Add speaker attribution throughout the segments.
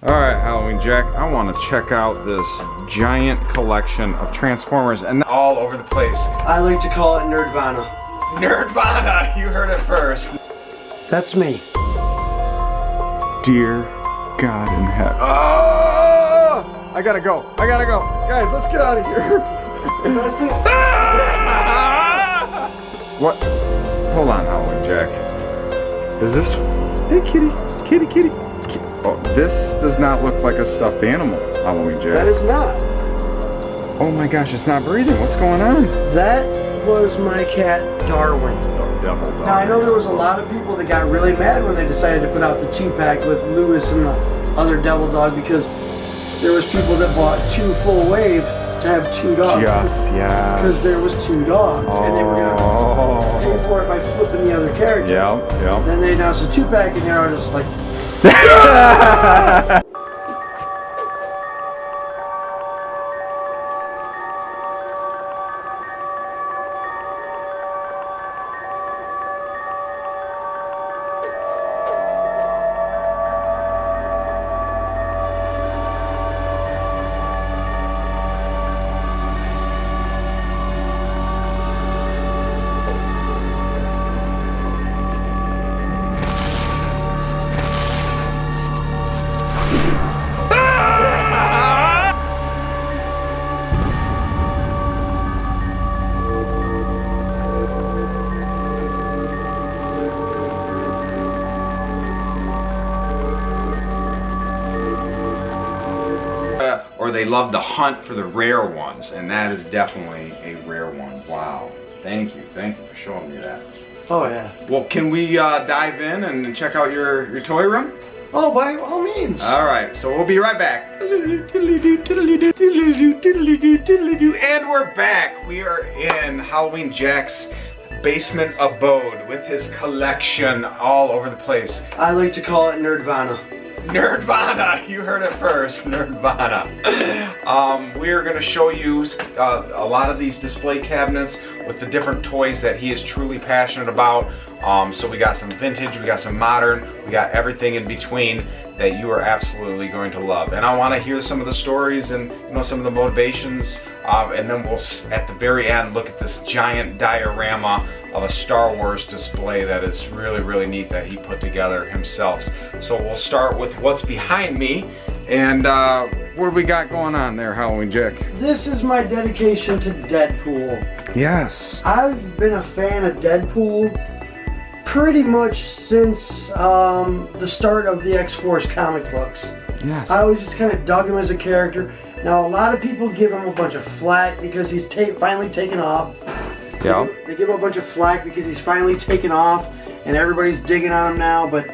Speaker 1: Alright, Halloween Jack, I want to check out this giant collection of Transformers and all over the place.
Speaker 2: I like to call it NERDvana.
Speaker 1: NERDvana! You heard it first.
Speaker 2: That's me.
Speaker 1: Dear God in heaven. Oh! I gotta go. Guys, let's get out of here. What? Hold on, Halloween Jack. Is this... Hey, kitty. Oh, this does not look like a stuffed animal, Halloween Jack.
Speaker 2: That is not.
Speaker 1: Oh my gosh, it's not breathing. What's going on?
Speaker 2: That was my cat, Darwin.
Speaker 1: Oh, devil dog.
Speaker 2: Now, I know there was a lot of people that got really mad when they decided to put out the 2-pack with Lewis and the other devil dog because there was people that bought 2 full waves to have 2 dogs.
Speaker 1: Yes.
Speaker 2: Because there was 2 dogs. And they were going to pay for it by flipping the other characters.
Speaker 1: Yeah.
Speaker 2: Then they announced a 2-pack and they were just like...
Speaker 1: Or they love to hunt for the rare ones, and that is definitely a rare one. Wow. Thank you for showing me that.
Speaker 2: Oh, yeah.
Speaker 1: Well, can we dive in and check out your toy room?
Speaker 2: Oh, by all means.
Speaker 1: Alright, so we'll be right back. And we're back. We are in Halloween Jack's basement abode with his collection all over the place.
Speaker 2: I like to call it NERDvana.
Speaker 1: NERDvana! You heard it first, NERDvana. We're going to show you a lot of these display cabinets with the different toys that he is truly passionate about. So we got some vintage, we got some modern, we got everything in between that you are absolutely going to love. And I want to hear some of the stories and some of the motivations, and then we'll, at the very end, look at this giant diorama of a Star Wars display that is really neat that he put together himself. So we'll start with what's behind me, and what do we got going on there, Halloween Jack?
Speaker 2: This is my dedication to Deadpool.
Speaker 1: Yes.
Speaker 2: I've been a fan of Deadpool pretty much since the start of the X-Force comic books.
Speaker 1: Yes.
Speaker 2: I always just kind of dug him as a character. Now, a lot of people give him a bunch of flack because he's finally taken off.
Speaker 1: Yeah.
Speaker 2: They give him a bunch of flack because he's finally taken off and everybody's digging on him now, but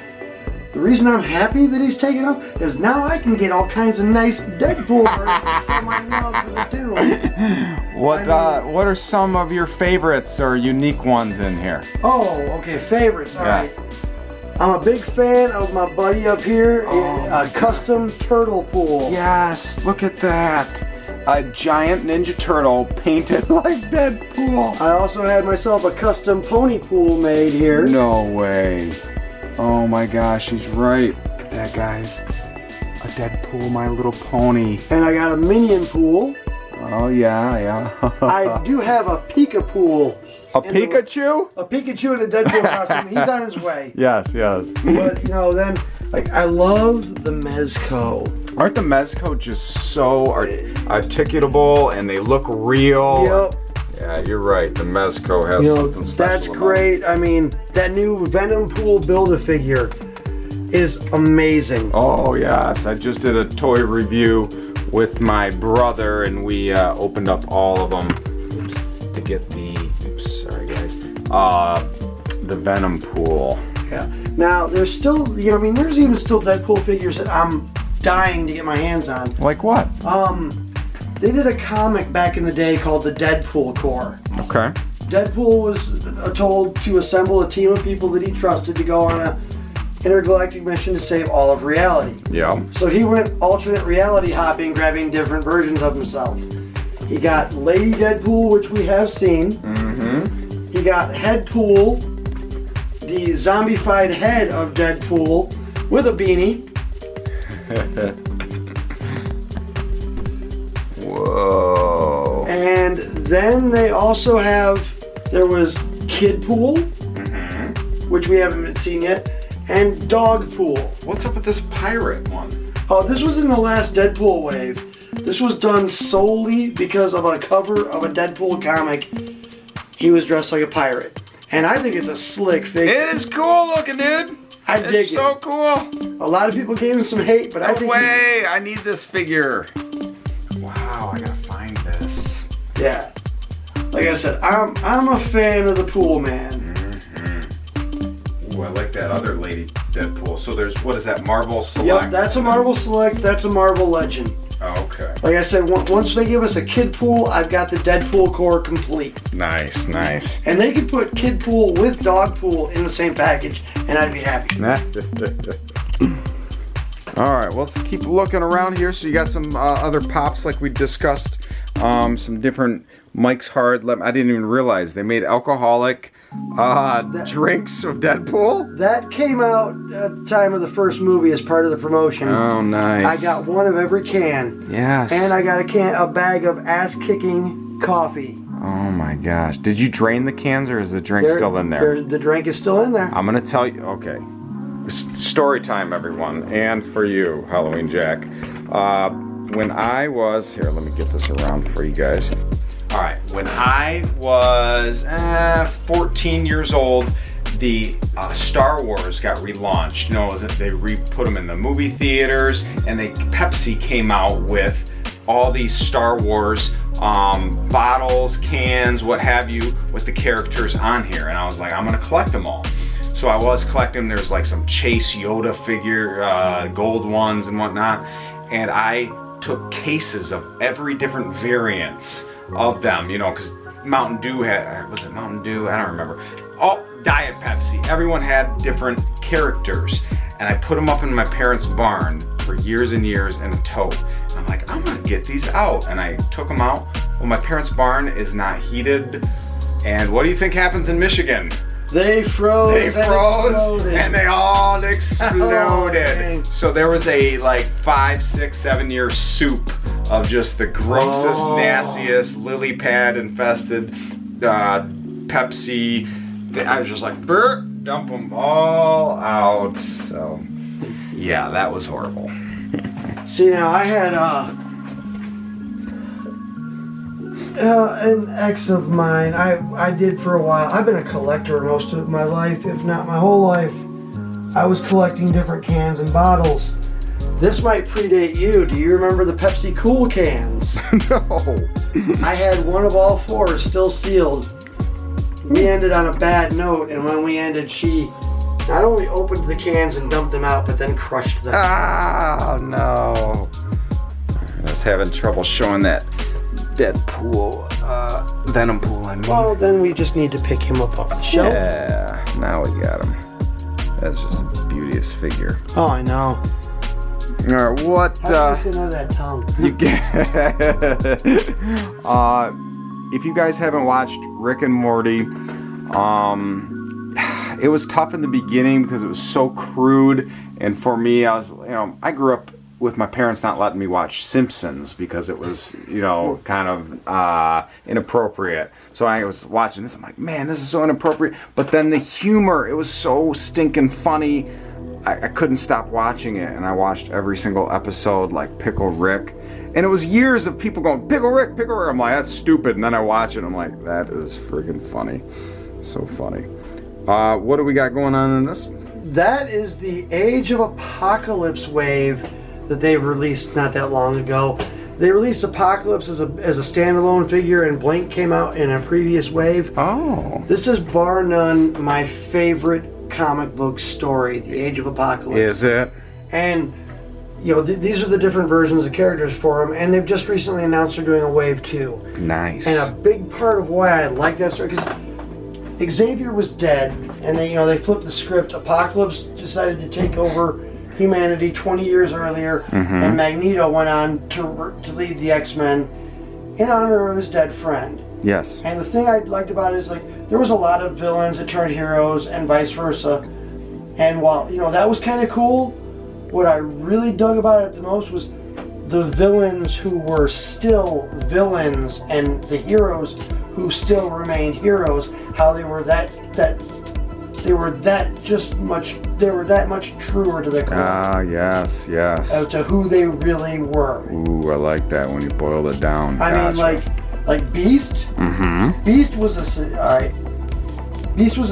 Speaker 2: the reason I'm happy that he's taken off is now I can get all kinds of nice Deadpool versions for my love for the Doom.
Speaker 1: What are some of your favorites or unique ones in here?
Speaker 2: Oh, okay, favorites, alright. I'm a big fan of my buddy up here, a custom turtle pool.
Speaker 1: Yes, look at that. A giant Ninja Turtle painted like Deadpool.
Speaker 2: I also had myself a custom pony pool made here.
Speaker 1: No way. Oh my gosh, he's right. Look at that, guys. A Deadpool, My Little Pony.
Speaker 2: And I got a Minion pool.
Speaker 1: Oh yeah.
Speaker 2: I do have a Pika pool.
Speaker 1: A Pikachu?
Speaker 2: A Pikachu in a Deadpool costume. He's on his way.
Speaker 1: Yes.
Speaker 2: But then, I love the Mezco.
Speaker 1: Aren't the Mezco just so articulable and they look real?
Speaker 2: Yep.
Speaker 1: Yeah, you're right. The Mezco has something special.
Speaker 2: That's great. I mean, that new Venom Pool Build-A-Figure is amazing.
Speaker 1: Oh yes, I just did a toy review with my brother and we opened up all of them to get the, the Venom Pool.
Speaker 2: Yeah. Now, there's still, there's even still Deadpool figures that I'm dying to get my hands on.
Speaker 1: Like what?
Speaker 2: They did a comic back in the day called the Deadpool Corps.
Speaker 1: Okay.
Speaker 2: Deadpool was told to assemble a team of people that he trusted to go on a intergalactic mission to save all of reality.
Speaker 1: Yeah.
Speaker 2: So he went alternate reality hopping, grabbing different versions of himself. He got Lady Deadpool, which we have seen.
Speaker 1: Mm-hmm.
Speaker 2: He got Headpool, the zombified head of Deadpool with a beanie.
Speaker 1: Whoa.
Speaker 2: And then they also have, there was Kid Pool, which we haven't seen yet, and Dog Pool.
Speaker 1: What's up with this pirate one?
Speaker 2: Oh, this was in the last Deadpool wave. This was done solely because of a cover of a Deadpool comic. He was dressed like a pirate. And I think it's a slick figure.
Speaker 1: It is cool looking, dude.
Speaker 2: I dig
Speaker 1: It's so cool.
Speaker 2: A lot of people gave him some hate, but I think...
Speaker 1: No way, I need this figure. Wow, I gotta find this.
Speaker 2: Yeah. Like I said, I'm a fan of the Pool Man.
Speaker 1: Ooh, I like that other lady Deadpool. So there's, what is that, Marvel Select?
Speaker 2: Yep, that's a Marvel Select, that's a Marvel Legend.
Speaker 1: Oh, okay.
Speaker 2: Like I said, once they give us a Kid Pool, I've got the Deadpool core complete.
Speaker 1: Nice, nice.
Speaker 2: And they could put Kid Pool with Dog Pool in the same package, and I'd be happy.
Speaker 1: All right, well, let's keep looking around here. So you got some other pops like we discussed, some different Mike's Hard. I didn't even realize they made alcoholic drinks of Deadpool.
Speaker 2: That came out at the time of the first movie as part of the promotion.
Speaker 1: Oh, nice.
Speaker 2: I got one of every can.
Speaker 1: Yes.
Speaker 2: And I got a bag of ass-kicking coffee.
Speaker 1: Oh my gosh. Did you drain the cans or is the drink still in there?
Speaker 2: The drink is still in there.
Speaker 1: I'm going to tell you, okay. Story time, everyone. And for you, Halloween Jack. When I was, here, let me get this around for you guys. All right, when I was 14 years old, the Star Wars got relaunched. You know, they put them in the movie theaters, and Pepsi came out with all these Star Wars bottles, cans, what have you, with the characters on here. And I was like, I'm gonna collect them all. So I was collecting, there's like some Chase Yoda figure, gold ones and whatnot. And I took cases of every different variants of them, you know, because Mountain Dew was it Mountain Dew? I don't remember. Oh, Diet Pepsi. Everyone had different characters. And I put them up in my parents' barn for years and years in a tote. And I'm like, I'm gonna get these out. And I took them out. Well, my parents' barn is not heated. And what do you think happens in Michigan?
Speaker 2: They froze.
Speaker 1: And they all exploded.
Speaker 2: Oh,
Speaker 1: so there was a like 5, 6, 7 year soup of just the grossest, nastiest, lily pad infested Pepsi. I was just like, dump them all out. So yeah, that was horrible.
Speaker 2: See, now I had an ex of mine. I did for a while. I've been a collector most of my life, if not my whole life. I was collecting different cans and bottles. This might predate you. Do you remember the Pepsi Cool cans?
Speaker 1: No.
Speaker 2: I had one of all four still sealed. We ended on a bad note, and when we ended, she not only opened the cans and dumped them out, but then crushed them.
Speaker 1: Oh no. I was having trouble showing that Deadpool, Venom Pool, I mean.
Speaker 2: Well, then we just need to pick him up off the shelf.
Speaker 1: Yeah, now we got him. That's just a beauteous figure.
Speaker 2: Oh, I know.
Speaker 1: All right, what?
Speaker 2: How do you know that tongue?
Speaker 1: You get. If you guys haven't watched Rick and Morty, it was tough in the beginning because it was so crude, and for me, I grew up with my parents not letting me watch Simpsons because it was, kind of inappropriate. So I was watching this, I'm like, man, this is so inappropriate. But then the humor, it was so stinking funny. I couldn't stop watching it, and I watched every single episode, like Pickle Rick. And it was years of people going, Pickle Rick, Pickle Rick. I'm like, that's stupid. And then I watch it, I'm like, that is freaking funny. So funny. What do we got going on in this?
Speaker 2: That is the Age of Apocalypse wave that they've released not that long ago. They released Apocalypse as a standalone figure, and Blink came out in a previous wave.
Speaker 1: Oh.
Speaker 2: This is bar none my favorite comic book story, The Age of Apocalypse.
Speaker 1: Is it? And
Speaker 2: these are the different versions of characters for them, and they've just recently announced they're doing a wave 2.
Speaker 1: Nice.
Speaker 2: And a big part of why I like that story, because Xavier was dead, and they flipped the script. Apocalypse decided to take over humanity 20 years earlier, and Magneto went on to lead the X-Men in honor of his dead friend.
Speaker 1: Yes.
Speaker 2: And the thing I liked about it is, there was a lot of villains that turned heroes and vice versa. And while, that was kind of cool, what I really dug about it the most was the villains who were still villains and the heroes who still remained heroes. How they were that much truer to the core.
Speaker 1: Yes.
Speaker 2: As to who they really were.
Speaker 1: Ooh, I like that when you boiled it down.
Speaker 2: I mean, like Beast.
Speaker 1: Mm-hmm.
Speaker 2: Beast was a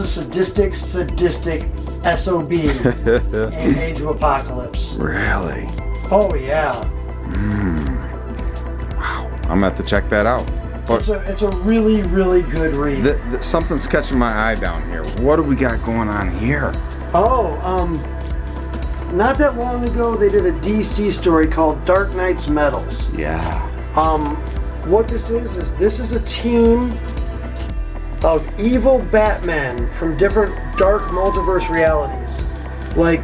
Speaker 2: sadistic SOB in Age of Apocalypse.
Speaker 1: Really?
Speaker 2: Oh yeah.
Speaker 1: Wow. I'm gonna have to check that out. But
Speaker 2: It's a really, really good read.
Speaker 1: Something's catching my eye down here. What do we got going on here?
Speaker 2: Oh, not that long ago they did a DC story called Dark Knight's Metals.
Speaker 1: Yeah.
Speaker 2: What this is a team of evil Batmen from different dark multiverse realities. Like,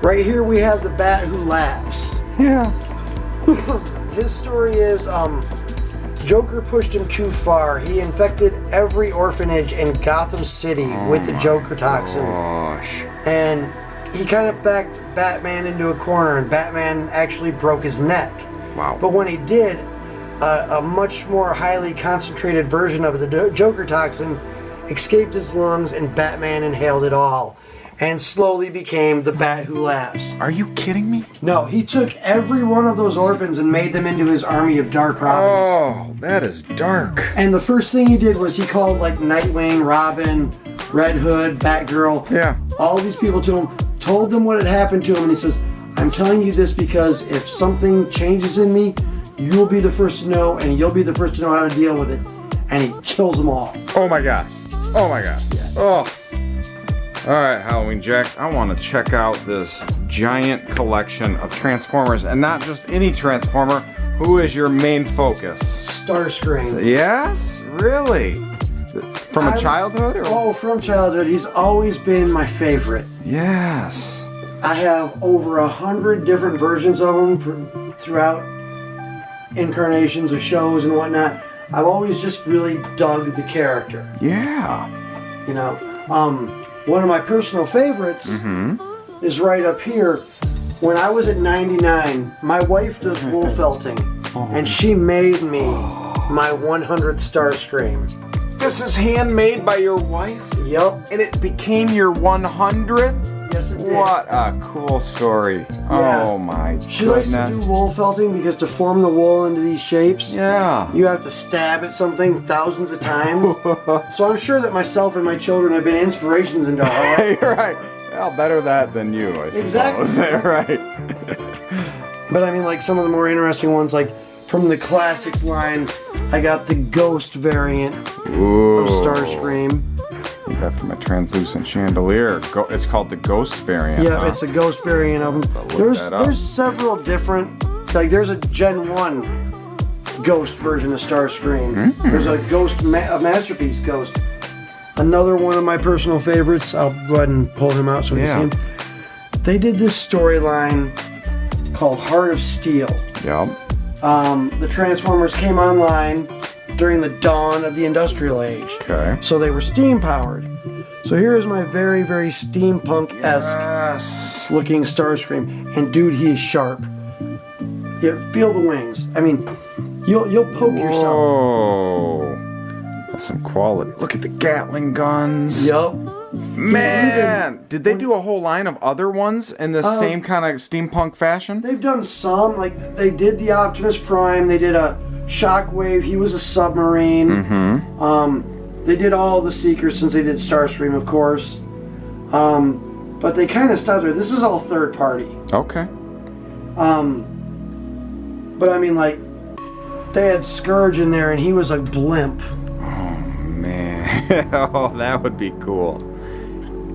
Speaker 2: right here we have the Bat Who Laughs.
Speaker 1: Yeah.
Speaker 2: His story is, Joker pushed him too far. He infected every orphanage in Gotham City with the Joker toxin.
Speaker 1: Gosh.
Speaker 2: And he kind of backed Batman into a corner, and Batman actually broke his neck.
Speaker 1: Wow.
Speaker 2: But when he did, a much more highly concentrated version of the Joker toxin escaped his lungs, and Batman inhaled it all, and slowly became the Bat Who Laughs.
Speaker 1: Are you kidding me?
Speaker 2: No, he took every one of those orphans and made them into his army of Dark Robins.
Speaker 1: Oh, that is dark.
Speaker 2: And the first thing he did was he called like Nightwing, Robin, Red Hood, Batgirl, all these people to him, told them what had happened to him, and he says, I'm telling you this because if something changes in me, you'll be the first to know, and you'll be the first to know how to deal with it. And he kills them all.
Speaker 1: Oh my gosh. Oh my gosh.
Speaker 2: Yeah.
Speaker 1: Oh. All right, Halloween Jack, I want to check out this giant collection of Transformers, and not just any Transformer. Who is your main focus?
Speaker 2: Starscream.
Speaker 1: Yes? Really? From childhood? Or?
Speaker 2: Oh, from childhood. He's always been my favorite.
Speaker 1: Yes.
Speaker 2: I have over 100 different versions of him throughout incarnations of shows and whatnot. I've always just really dug the character.
Speaker 1: Yeah.
Speaker 2: You know, one of my personal favorites is right up here. When I was at 99, my wife does wool felting, and she made me my 100th Starscream.
Speaker 1: This is handmade by your wife?
Speaker 2: Yep.
Speaker 1: And it became your 100?
Speaker 2: Yes, it did.
Speaker 1: What a cool story.
Speaker 2: Yeah.
Speaker 1: Oh my
Speaker 2: She
Speaker 1: goodness.
Speaker 2: likes to do wool felting because to form the wool into these shapes,
Speaker 1: Yeah.
Speaker 2: you have to stab at something thousands of times. So I'm sure that myself and my children have been inspirations into her life.
Speaker 1: You're right. Well, better that than you, I suppose.
Speaker 2: Exactly.
Speaker 1: Right.
Speaker 2: But I mean, like some of the more interesting ones, like from the classics line, I got the ghost variant
Speaker 1: Ooh.
Speaker 2: of Starscream.
Speaker 1: I got from a translucent chandelier. It's called the ghost variant.
Speaker 2: Yeah,
Speaker 1: huh?
Speaker 2: it's a ghost variant of them. There's several different, like there's a Gen 1 ghost version of Starscream. There's a ghost, a masterpiece ghost. Another one of my personal favorites, I'll go ahead and pull him out so you can see him. They did this storyline called Heart of Steel.
Speaker 1: Yep.
Speaker 2: The Transformers came online during the dawn of the Industrial Age.
Speaker 1: Okay.
Speaker 2: So they were steam powered. So here is my very, very steampunk-esque looking Starscream. And dude, he is sharp. Yeah, feel the wings. I mean, you'll poke yourself.
Speaker 1: Whoa. That's some quality. Look at the Gatling guns.
Speaker 2: Yup.
Speaker 1: Man, did they do a whole line of other ones in the same kind of steampunk fashion?
Speaker 2: They've done some, like they did the Optimus Prime, they did a Shockwave, he was a submarine. They did all the Seekers since they did Starscream, of course. But they kind of stopped there. This is all third party.
Speaker 1: Okay.
Speaker 2: But I mean, like, they had Scourge in there and he was a blimp.
Speaker 1: Oh, man. Oh, that would be cool.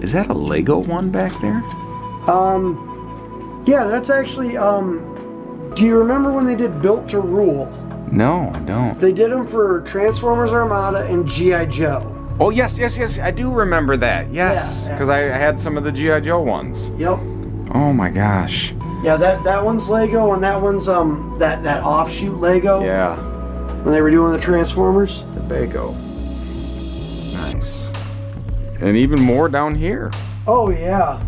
Speaker 1: Is that a Lego one back there?
Speaker 2: Yeah, that's actually, do you remember when they did Built to Rule?
Speaker 1: No, I don't.
Speaker 2: They did them for Transformers Armada and G.I. Joe.
Speaker 1: Oh, yes. I do remember that. Yes.
Speaker 2: Yeah.
Speaker 1: Because I had some of the G.I. Joe ones.
Speaker 2: Yep.
Speaker 1: Oh, my gosh.
Speaker 2: Yeah, that one's Lego, and that one's, that offshoot Lego.
Speaker 1: Yeah.
Speaker 2: When they were doing the Transformers.
Speaker 1: The Bago. Nice. And even more down here.
Speaker 2: Oh, yeah.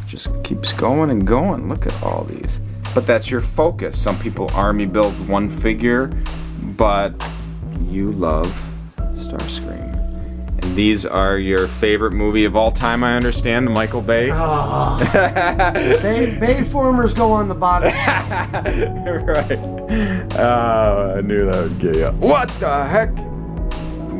Speaker 1: just keeps going and going. Look at all these. But that's your focus. Some people army build one figure, but you love Starscream. And these are your favorite movie of all time, I understand, the Michael Bay.
Speaker 2: Oh. Bayformers go on the bottom.
Speaker 1: Right. I knew that would get you. What the heck?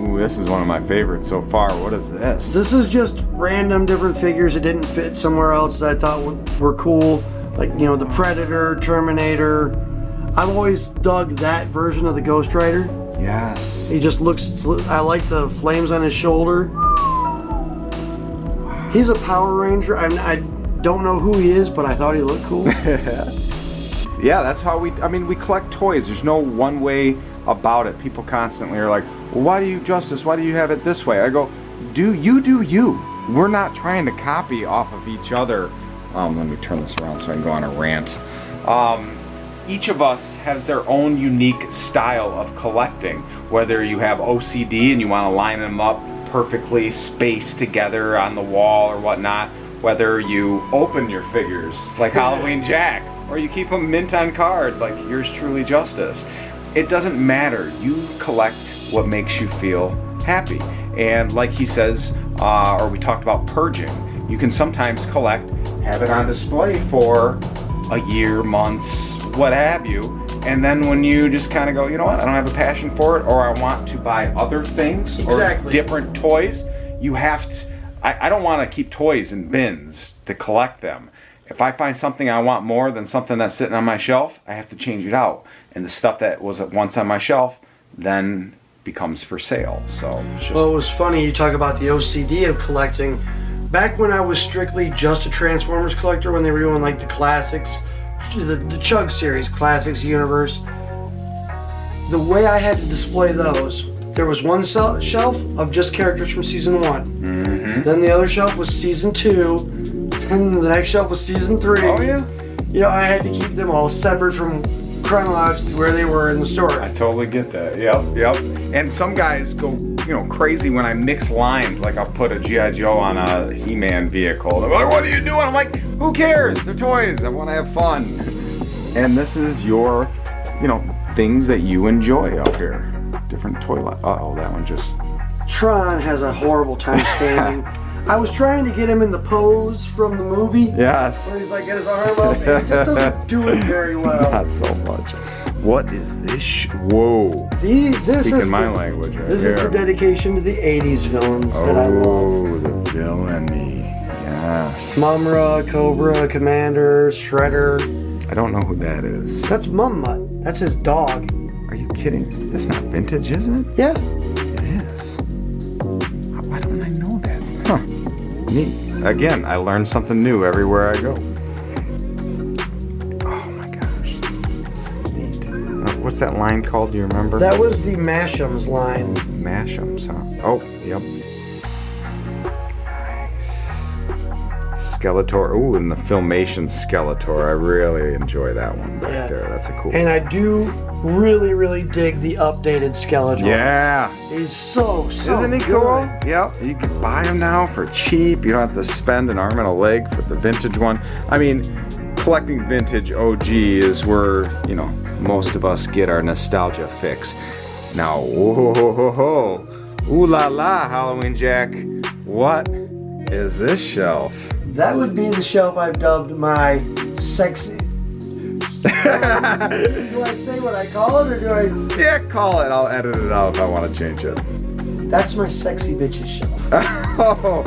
Speaker 1: Ooh, this is one of my favorites so far. What is this?
Speaker 2: This is just random different figures that didn't fit somewhere else that I thought were cool. Like, you know, the Predator, Terminator. I've always dug that version of the Ghost Rider.
Speaker 1: Yes.
Speaker 2: He just looks, I like the flames on his shoulder. He's a Power Ranger. I don't know who he is, but I thought he looked cool.
Speaker 1: Yeah, that's how we collect toys. There's no one way about it. People constantly are like, well, why do you, Justice, why do you have it this way? I go, do you. We're not trying to copy off of each other. Let me turn this around so I can go on a rant. Each of us has their own unique style of collecting. Whether you have OCD and you want to line them up perfectly spaced together on the wall or whatnot, whether you open your figures like Halloween Jack, or you keep them mint on card like yours truly, Justice. It doesn't matter. You collect what makes you feel happy. And like he says, or we talked about purging, you can sometimes collect, have it on display for a year, months, what have you, and then when you just kind of go, you know what, I don't have a passion for it, or I want to buy other things or different toys, you have to, I don't want to keep toys in bins to collect them. If I find something I want more than something that's sitting on my shelf, I have to change it out. And the stuff that was once on my shelf then becomes for sale. So it's just...
Speaker 2: Well, it was funny you talk about the OCD of collecting. Back when I was strictly just a Transformers collector, when they were doing like the classics, the Chug series, Classics Universe, the way I had to display those, there was one shelf of just characters from season 1.
Speaker 1: Mm-hmm.
Speaker 2: Then the other shelf was season 2. And the next shelf was season 3.
Speaker 1: Oh yeah?
Speaker 2: You know, I had to keep them all separate from chronologically where they were in the story.
Speaker 1: I totally get that. Yep. And some guys go, crazy when I mix lines. Like I'll put a G.I. Joe on a He-Man vehicle. They're like, what are you doing? I'm like, who cares? They're toys. I want to have fun. And this is your, things that you enjoy out here. Different toy line. Uh-oh, that one just...
Speaker 2: Tron has a horrible time standing. I was trying to get him in the pose from the movie.
Speaker 1: Yes.
Speaker 2: Where he's like got his arm up and he just doesn't do it very well.
Speaker 1: Not so much. What is this? Whoa.
Speaker 2: Speaking
Speaker 1: my language right
Speaker 2: This
Speaker 1: here.
Speaker 2: is the dedication to the 80s villains that I love.
Speaker 1: Oh, the villainy. Yes.
Speaker 2: Mumra, Cobra, Commander, Shredder.
Speaker 1: I don't know who that is.
Speaker 2: That's Mummut. That's his dog.
Speaker 1: Are you kidding? That's not vintage, is it?
Speaker 2: Yeah.
Speaker 1: It is. Why don't I know that? Huh. Neat. Again, I learn something new everywhere I go. Oh my gosh. That's neat. What's that line called? Do you remember?
Speaker 2: That was the Mash'ems line.
Speaker 1: Mash'ems, huh? Oh, yep. Nice. Skeletor. Ooh, and the Filmation Skeletor. I really enjoy that one back there. That's a cool
Speaker 2: And I do really dig the updated Skeletor.
Speaker 1: Yeah.
Speaker 2: He's so
Speaker 1: Isn't he
Speaker 2: good.
Speaker 1: cool? Yep. You can buy them now for cheap. You don't have to spend an arm and a leg for the vintage one. I mean, collecting vintage OG is where, most of us get our nostalgia fix. Now, ooh la la, Halloween Jack. What is this shelf?
Speaker 2: That would be the shelf I've dubbed my sexy. Do I say what I call it, or do I?
Speaker 1: Yeah, call it. I'll edit it out if I want to change it.
Speaker 2: That's my sexy bitches shelf.
Speaker 1: Oh,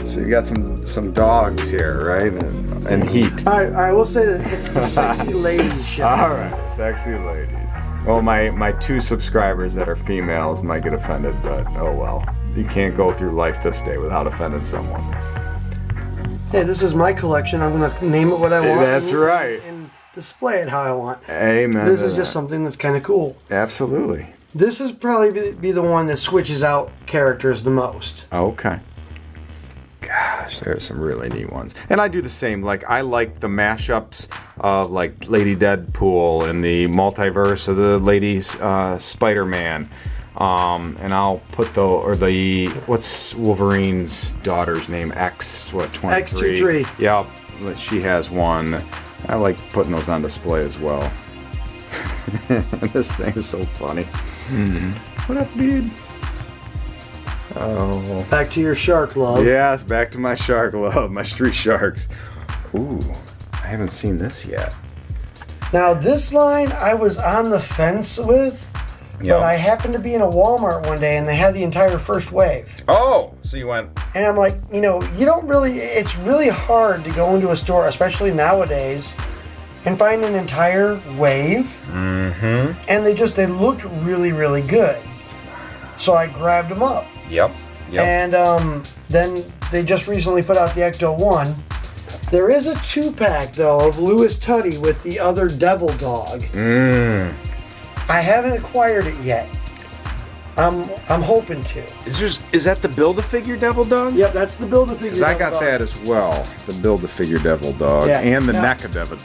Speaker 1: so you got some dogs here, right? And heat.
Speaker 2: I will say that it's the sexy ladies shelf.
Speaker 1: All right, sexy ladies. Well, my 2 subscribers that are females might get offended, but oh well. You can't go through life this day without offending someone.
Speaker 2: Hey, this is my collection. I'm gonna name it what I want.
Speaker 1: That's right.
Speaker 2: And display it how I want.
Speaker 1: Amen.
Speaker 2: This is just something that's kind of cool.
Speaker 1: Absolutely.
Speaker 2: This is probably be the one that switches out characters the most.
Speaker 1: Okay. Gosh, there's some really neat ones. And I do the same. Like, I like the mashups of, like, Lady Deadpool and the multiverse of the Lady Spider-Man. And I'll put what's Wolverine's daughter's name? X23?
Speaker 2: X23.
Speaker 1: Yep, she has one. I like putting those on display as well. This thing is so funny. What up, dude? Oh.
Speaker 2: Back to your shark love.
Speaker 1: Yes, back to my shark love, my street sharks. Ooh, I haven't seen this yet.
Speaker 2: Now this line I was on the fence with, but I happened to be in a Walmart one day and they had the entire first wave.
Speaker 1: Oh, so you went.
Speaker 2: And I'm like, you don't really, it's really hard to go into a store, especially nowadays, and find an entire wave. And they looked really, really good. So I grabbed them up.
Speaker 1: Yep.
Speaker 2: And then they just recently put out the Ecto 1. There is a 2-pack though of Louis Tutty with the other Devil Dog. I haven't acquired it yet. I'm hoping to.
Speaker 1: Is that the Build-A-Figure Devil Dog?
Speaker 2: Yep, that's the Build-A-Figure Devil Dog.
Speaker 1: I got that as well. The Build-A-Figure Devil Dog and the NECA Devil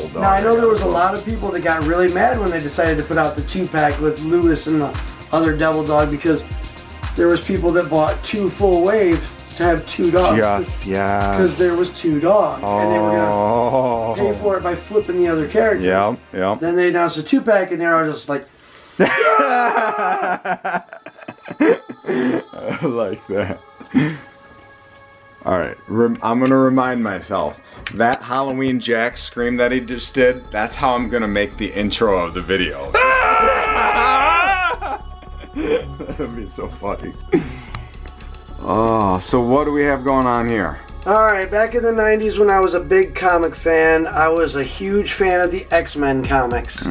Speaker 1: Dog.
Speaker 2: Now I know there was a lot of people that got really mad when they decided to put out the 2-pack with Louis and the other Devil Dog because there was people that bought 2 full waves to have 2 dogs.
Speaker 1: Yes.
Speaker 2: Because there was 2 dogs, and they were gonna pay for it by flipping the other characters.
Speaker 1: Yep.
Speaker 2: Then they announced a 2-pack, and they're all just like,
Speaker 1: I like that. All right, I'm gonna remind myself that Halloween Jack scream that he just did. That's how I'm gonna make the intro of the video. That'd be so funny. Oh, so what do we have going on here?
Speaker 2: Alright, back in the 90s when I was a big comic fan, I was a huge fan of the X-Men comics.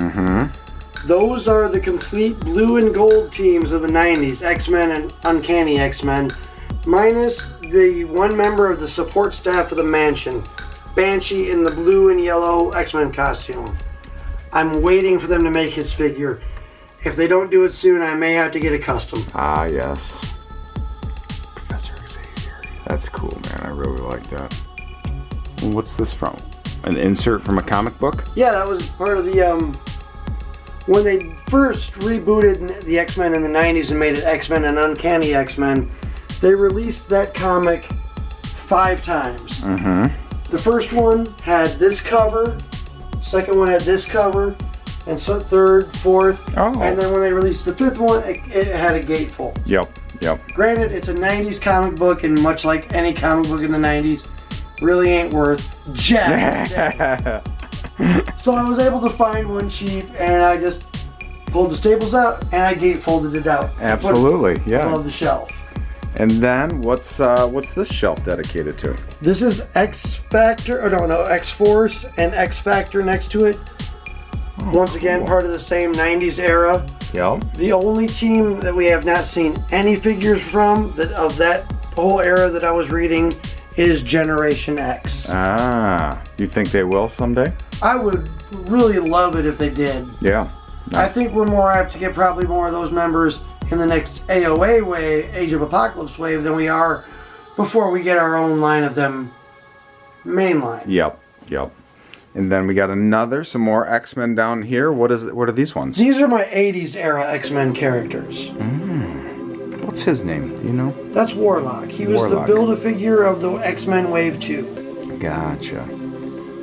Speaker 2: Those are the complete blue and gold teams of the 90s, X-Men and Uncanny X-Men, minus the one member of the support staff of the Mansion, Banshee in the blue and yellow X-Men costume. I'm waiting for them to make his figure. If they don't do it soon, I may have to get a custom.
Speaker 1: Ah, yes. Professor Xavier. That's cool, man. I really like that. What's this from? An insert from a comic book?
Speaker 2: Yeah, that was part of the, when they first rebooted the X-Men in the 90s and made it X-Men and Uncanny X-Men, they released that comic 5 times. The first one had this cover, second one had this cover, and so third, fourth, and then when they released the 5th one, it had a gatefold.
Speaker 1: Yep.
Speaker 2: Granted, it's a 90s comic book, and much like any comic book in the 90s, really ain't worth jack. So I was able to find one cheap, and I just pulled the staples out, and I gatefolded it out.
Speaker 1: Absolutely, yeah.
Speaker 2: Above the shelf.
Speaker 1: And then what's this shelf dedicated to?
Speaker 2: This is X-Factor, X-Force and X-Factor next to it. Once again, part of the same 90s era.
Speaker 1: Yep.
Speaker 2: The only team that we have not seen any figures from of that whole era that I was reading is Generation X.
Speaker 1: Ah, you think they will someday?
Speaker 2: I would really love it if they did.
Speaker 1: Yeah.
Speaker 2: Nice. I think we're more apt to get probably more of those members in the next AOA wave, Age of Apocalypse wave, than we are before we get our own line of them mainline.
Speaker 1: Yep. And then we got some more X-Men down here. What are these ones?
Speaker 2: These are my 80s era X-Men characters.
Speaker 1: What's his name? Do you know?
Speaker 2: That's Warlock. He was the Build-A-Figure of the X-Men Wave 2.
Speaker 1: Gotcha.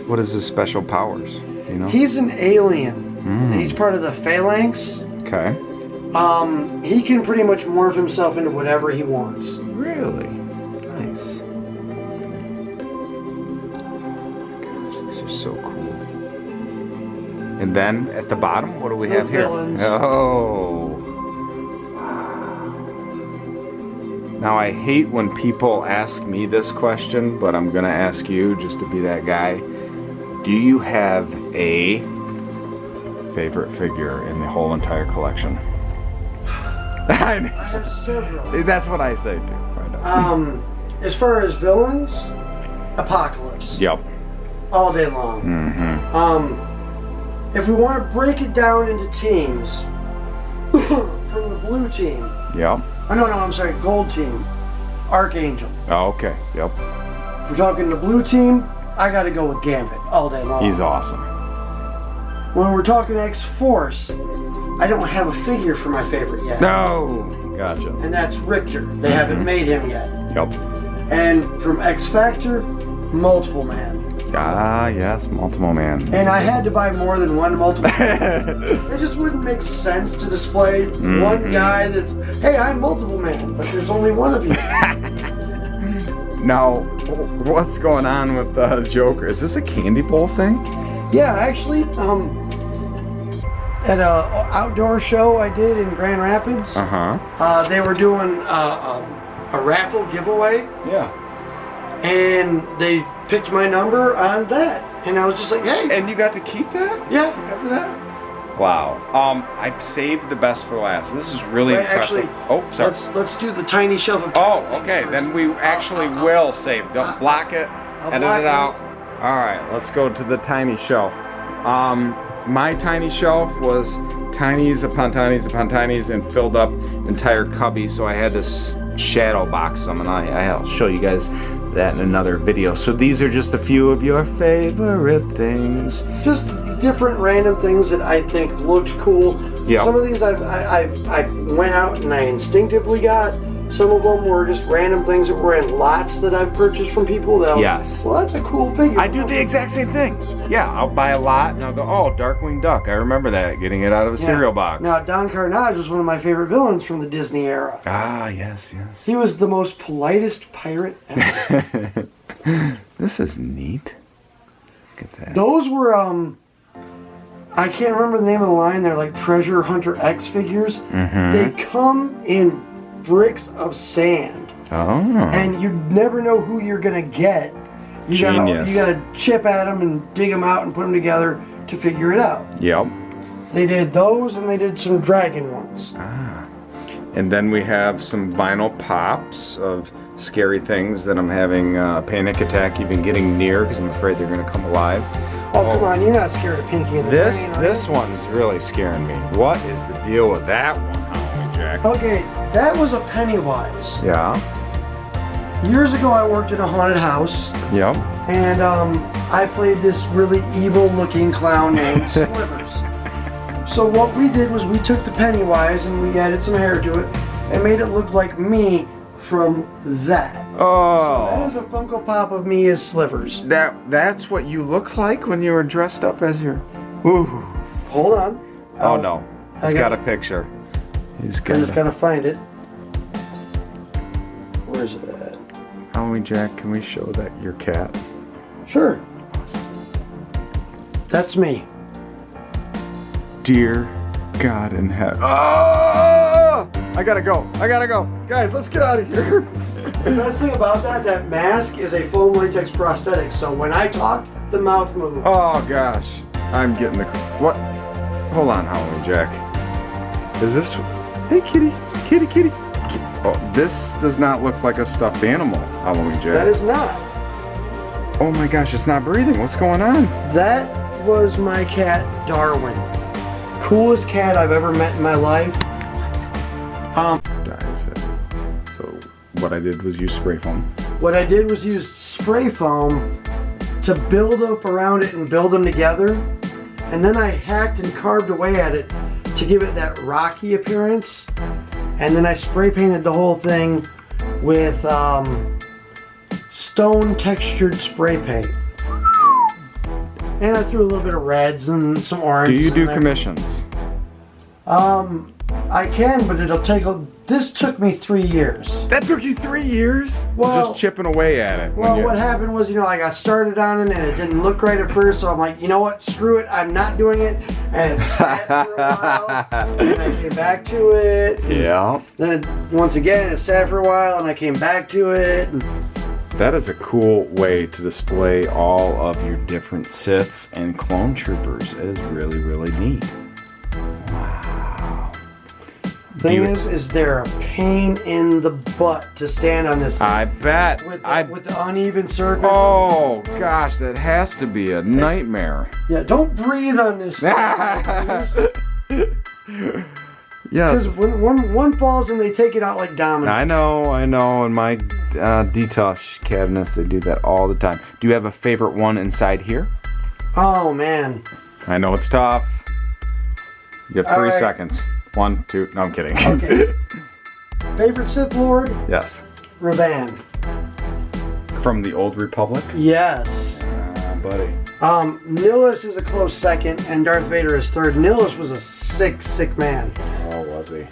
Speaker 1: What is his special powers? Do you know?
Speaker 2: He's an alien. He's part of the Phalanx.
Speaker 1: Okay.
Speaker 2: He can pretty much morph himself into whatever he wants.
Speaker 1: Really? Nice. These are so cool. And then at the bottom, what do we have
Speaker 2: villains.
Speaker 1: Here? Oh. Now I hate when people ask me this question, but I'm gonna ask you just to be that guy. Do you have a favorite figure in the whole entire collection?
Speaker 2: I have several.
Speaker 1: That's what I say too. Right.
Speaker 2: As far as villains, Apocalypse.
Speaker 1: Yep.
Speaker 2: All day long. If we want to break it down into teams, from the blue team.
Speaker 1: Yep.
Speaker 2: Oh, no, I'm sorry, gold team. Archangel.
Speaker 1: Oh, okay. Yep.
Speaker 2: If we're talking the blue team, I gotta go with Gambit all day long.
Speaker 1: He's awesome.
Speaker 2: when we're talking X-Force, I don't have a figure for my favorite yet.
Speaker 3: No. Gotcha.
Speaker 2: And that's Richter. They haven't made him yet.
Speaker 3: Yep.
Speaker 2: And from X Factor, Multiple Man.
Speaker 3: Ah, yes, Multiple Man.
Speaker 2: And I had to buy more than one Multiple Man. It just wouldn't make sense to display one guy that's, hey, I'm Multiple Man, but there's only one of you.
Speaker 3: Now, what's going on with the Joker? Is this a candy bowl thing?
Speaker 2: Yeah, actually, at a outdoor show I did in Grand Rapids, they were doing a raffle giveaway.
Speaker 3: Yeah.
Speaker 2: And they picked my number on that. And I was just like, hey.
Speaker 3: And you got to keep that?
Speaker 2: Yeah.
Speaker 3: Because of that? Wow. I saved the best for last. This is really impressive.
Speaker 2: Actually,
Speaker 3: oh, sorry.
Speaker 2: Let's do the tiny shelf of
Speaker 3: Oh, okay. Then we actually will save. Don't block it. Edit it out. All right. Let's go to the tiny shelf. My tiny shelf was tinies upon tinies upon tinies and filled up entire cubby. So I had to shadow box them, and I'll show you guys that in another video. So these are just a few of your favorite things.
Speaker 2: Just different random things that I think looked cool.
Speaker 3: Yep.
Speaker 2: Some of these I went out and I instinctively got. Some of them were just random things that were in lots that I've purchased from people.
Speaker 3: Yes.
Speaker 2: Well, that's a cool figure.
Speaker 3: I do the exact same thing. Yeah, I'll buy a lot and I'll go, oh, Darkwing Duck. I remember that, getting it out of a cereal box.
Speaker 2: Now, Don Carnage was one of my favorite villains from the Disney era.
Speaker 3: Ah, yes, yes.
Speaker 2: He was the most politest pirate ever.
Speaker 3: This is neat. Look at that.
Speaker 2: Those were, I can't remember the name of the line. They're like Treasure Hunter X figures. They come in bricks of sand.
Speaker 3: Oh.
Speaker 2: And you never know who you're going to get. You gotta chip at them and dig them out and put them together to figure it out.
Speaker 3: Yep.
Speaker 2: They did those and they did some dragon ones.
Speaker 3: Ah. And then we have some vinyl pops of scary things that I'm having a panic attack even getting near because I'm afraid they're going to come alive.
Speaker 2: Oh, come on, you're not scared of Pinky in the Brain, are
Speaker 3: This
Speaker 2: you?
Speaker 3: one's really scaring me. What is the deal with that one, Halloween Jack?
Speaker 2: Okay, that was a Pennywise.
Speaker 3: Yeah.
Speaker 2: Years ago I worked in a haunted house.
Speaker 3: Yep.
Speaker 2: And I played this really evil-looking clown named Slivers. So what we did was we took the Pennywise and we added some hair to it and made it look like me from that.
Speaker 3: Oh.
Speaker 2: So that is a Funko Pop of me as Slivers.
Speaker 3: That's what you look like when you were dressed up as your... Ooh.
Speaker 2: Hold on.
Speaker 3: Oh no. He's got a picture.
Speaker 2: I just gotta find it. Where's it at?
Speaker 3: Halloween Jack, can we show that your cat?
Speaker 2: Sure. That's me.
Speaker 3: Dear God in heaven. Oh! I gotta go. Guys, let's get out of here.
Speaker 2: The best thing about that mask is a foam latex prosthetic, so when I talk, the mouth moves.
Speaker 3: Oh gosh. I'm getting the... What? Hold on, Halloween Jack. Is this... Hey kitty. Oh, this does not look like a stuffed animal, Halloween Jack.
Speaker 2: That is not.
Speaker 3: Oh my gosh, it's not breathing. What's going on?
Speaker 2: That was my cat, Darwin. Coolest cat I've ever met in my life.
Speaker 3: So what I did was use spray foam.
Speaker 2: What I did was use spray foam to build up around it and build them together. And then I hacked and carved away at it to give it that rocky appearance. And then I spray painted the whole thing with stone textured spray paint. And I threw a little bit of reds and some orange.
Speaker 3: Do you do commissions?
Speaker 2: I can, but it'll take this took me 3 years.
Speaker 3: That took you 3 years?
Speaker 2: Well,
Speaker 3: just chipping away at it.
Speaker 2: Well, what happened was, I got started on it and it didn't look right at first, so I'm like, you know what, screw it, I'm not doing it. And it sat for a while, and I came back to it.
Speaker 3: Yeah.
Speaker 2: Then once again, it sat for a while, and I came back to it.
Speaker 3: That is a cool way to display all of your different Siths and clone troopers. It is really, really neat. Wow.
Speaker 2: Thing is they're a pain in the butt to stand on this thing.
Speaker 3: I bet.
Speaker 2: With the uneven surface.
Speaker 3: Oh, gosh, that has to be a nightmare.
Speaker 2: Yeah, don't breathe on this thing.
Speaker 3: Yes.
Speaker 2: Because when one falls and they take it out like dominoes.
Speaker 3: I know. In my detox cabinets, they do that all the time. Do you have a favorite one inside here?
Speaker 2: Oh, man.
Speaker 3: I know it's tough. You have 3
Speaker 2: right.
Speaker 3: seconds. 1, 2. No, I'm kidding.
Speaker 2: Okay. Favorite Sith Lord?
Speaker 3: Yes.
Speaker 2: Ravan.
Speaker 3: From the Old Republic?
Speaker 2: Yes.
Speaker 3: Buddy.
Speaker 2: Nihilus is a close second, and Darth Vader is third. Nihilus was a sick man.
Speaker 3: Oh, was he?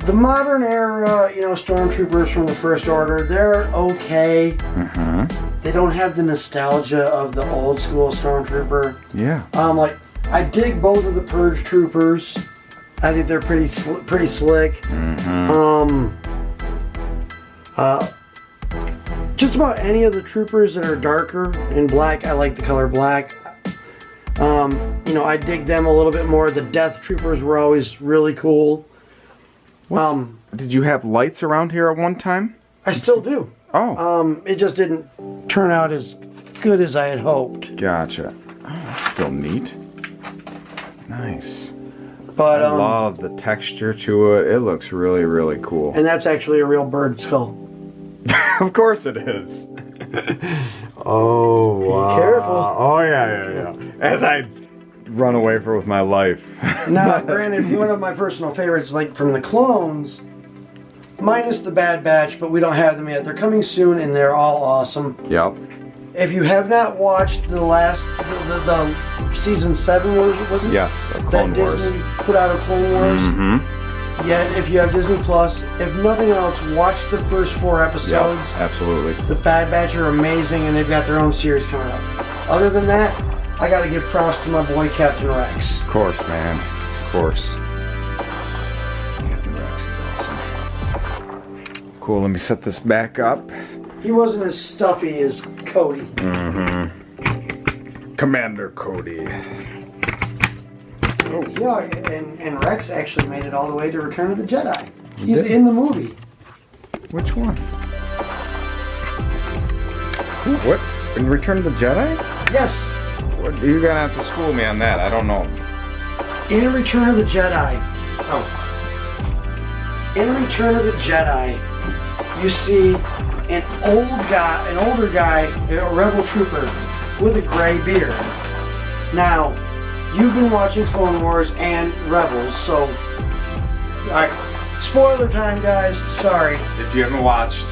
Speaker 2: The modern era, stormtroopers from the First Order, they're okay.
Speaker 3: Mm-hmm.
Speaker 2: They don't have the nostalgia of the old school stormtrooper.
Speaker 3: Yeah.
Speaker 2: I dig both of the Purge troopers. I think they're pretty slick.
Speaker 3: Mm-hmm.
Speaker 2: Just about any of the troopers that are darker in black, I like the color black. I dig them a little bit more. The Death Troopers were always really cool.
Speaker 3: Did you have lights around here at one time?
Speaker 2: I still do.
Speaker 3: Oh.
Speaker 2: It just didn't turn out as good as I had hoped.
Speaker 3: Gotcha. Oh, that's still neat. Nice.
Speaker 2: But
Speaker 3: I love the texture to it. It looks really, really cool.
Speaker 2: And that's actually a real bird skull.
Speaker 3: Of course it is. Oh, wow.
Speaker 2: Be careful.
Speaker 3: Oh, yeah. As I run away with my life.
Speaker 2: Now, granted, one of my personal favorites, like from the clones, minus the Bad Batch, but we don't have them yet. They're coming soon, and they're all awesome.
Speaker 3: Yep.
Speaker 2: If you have not watched the last, the season 7, was it?
Speaker 3: Yes, of Clone
Speaker 2: that
Speaker 3: Wars.
Speaker 2: Disney put out of Clone Wars.
Speaker 3: Mm-hmm.
Speaker 2: Yeah, if you have Disney Plus, if nothing else, watch the first 4 episodes.
Speaker 3: Yep, absolutely.
Speaker 2: The Bad Batch are amazing, and they've got their own series coming up. Other than that, I gotta give props to my boy Captain Rex.
Speaker 3: Of course, man. Of course. Captain Rex is awesome. Cool, let me set this back up.
Speaker 2: He wasn't as stuffy as Cody.
Speaker 3: Mm-hmm. Commander Cody.
Speaker 2: Oh. Yeah, and Rex actually made it all the way to Return of the Jedi. He's in the movie.
Speaker 3: Which one? What? In Return of the Jedi?
Speaker 2: Yes.
Speaker 3: What? You're gonna have to school me on that. I don't know.
Speaker 2: In Return of the Jedi. In Return of the Jedi, you see an older guy, a rebel trooper with a gray beard. Now, you've been watching Clone Wars and Rebels, so alright. Spoiler time, guys. Sorry.
Speaker 3: If you haven't watched,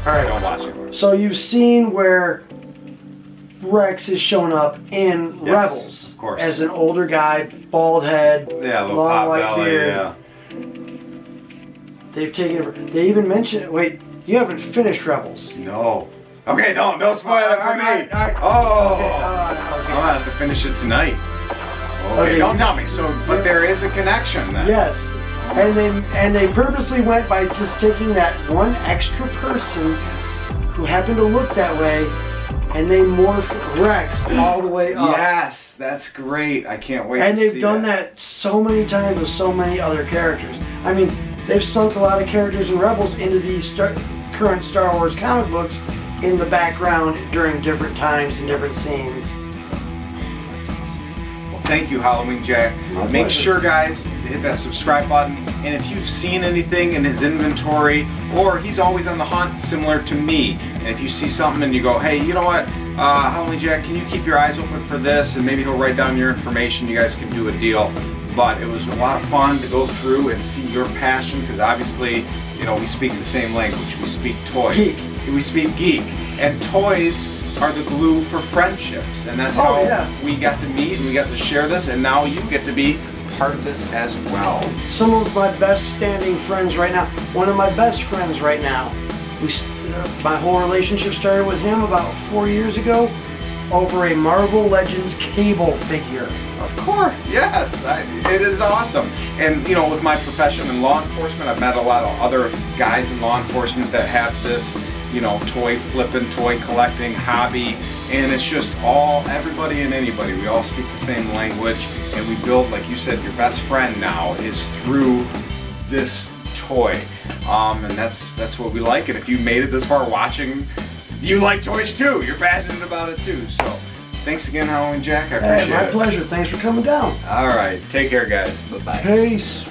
Speaker 2: Alright.
Speaker 3: don't watch it.
Speaker 2: So you've seen where Rex has shown up in
Speaker 3: Yes,
Speaker 2: Rebels
Speaker 3: of course.
Speaker 2: as an older guy, bald head,
Speaker 3: Yeah, a little
Speaker 2: long
Speaker 3: pop
Speaker 2: white
Speaker 3: belly,
Speaker 2: beard.
Speaker 3: yeah.
Speaker 2: They've taken. They even mentioned. Wait, you haven't finished Rebels.
Speaker 3: No. Okay, don't spoil it for me.
Speaker 2: Alright.
Speaker 3: Oh.
Speaker 2: Okay,
Speaker 3: I'm gonna have to finish it tonight. Okay,
Speaker 2: Okay,
Speaker 3: don't
Speaker 2: you-
Speaker 3: tell me. So, but there is a connection then.
Speaker 2: Yes, and they purposely went by just taking that one extra person who happened to look that way, and they morphed Rex all the way up.
Speaker 3: Yes, that's great. I can't wait
Speaker 2: And
Speaker 3: to
Speaker 2: they've
Speaker 3: see
Speaker 2: done that so many times with so many other characters. I mean, they've sunk a lot of characters in Rebels into these current Star Wars comic books in the background during different times and different scenes.
Speaker 3: Well, thank you, Halloween Jack.
Speaker 2: My
Speaker 3: Make
Speaker 2: pleasure.
Speaker 3: sure, guys, to hit that subscribe button. And if you've seen anything in his inventory, or he's always on the hunt, similar to me, and if you see something and you go, hey, you know what, Halloween Jack, can you keep your eyes open for this? And maybe he'll write down your information. You guys can do a deal. But it was a lot of fun to go through and see your passion, because obviously, we speak the same language. We speak toys.
Speaker 2: Geek.
Speaker 3: We speak geek. And toys are the glue for friendships. And that's how we got to meet and we got to share this. And now you get to be part of this as well.
Speaker 2: Some of my best standing friends right now. One of my best friends right now. My whole relationship started with him about 4 years ago over a Marvel Legends cable figure.
Speaker 3: Of course, yes. It is awesome. And, with my profession in law enforcement, I've met a lot of other guys in law enforcement that have this, toy flipping, toy collecting hobby. And it's just everybody and anybody. We all speak the same language. And we build, like you said, your best friend now is through this toy. And that's what we like. And if you made it this far watching, you like toys too. You're passionate about it too. So thanks again, Halloween Jack. I appreciate
Speaker 2: Hey, my
Speaker 3: it.
Speaker 2: pleasure. Thanks for coming down.
Speaker 3: All right. Take care, guys. Bye-bye.
Speaker 2: Peace.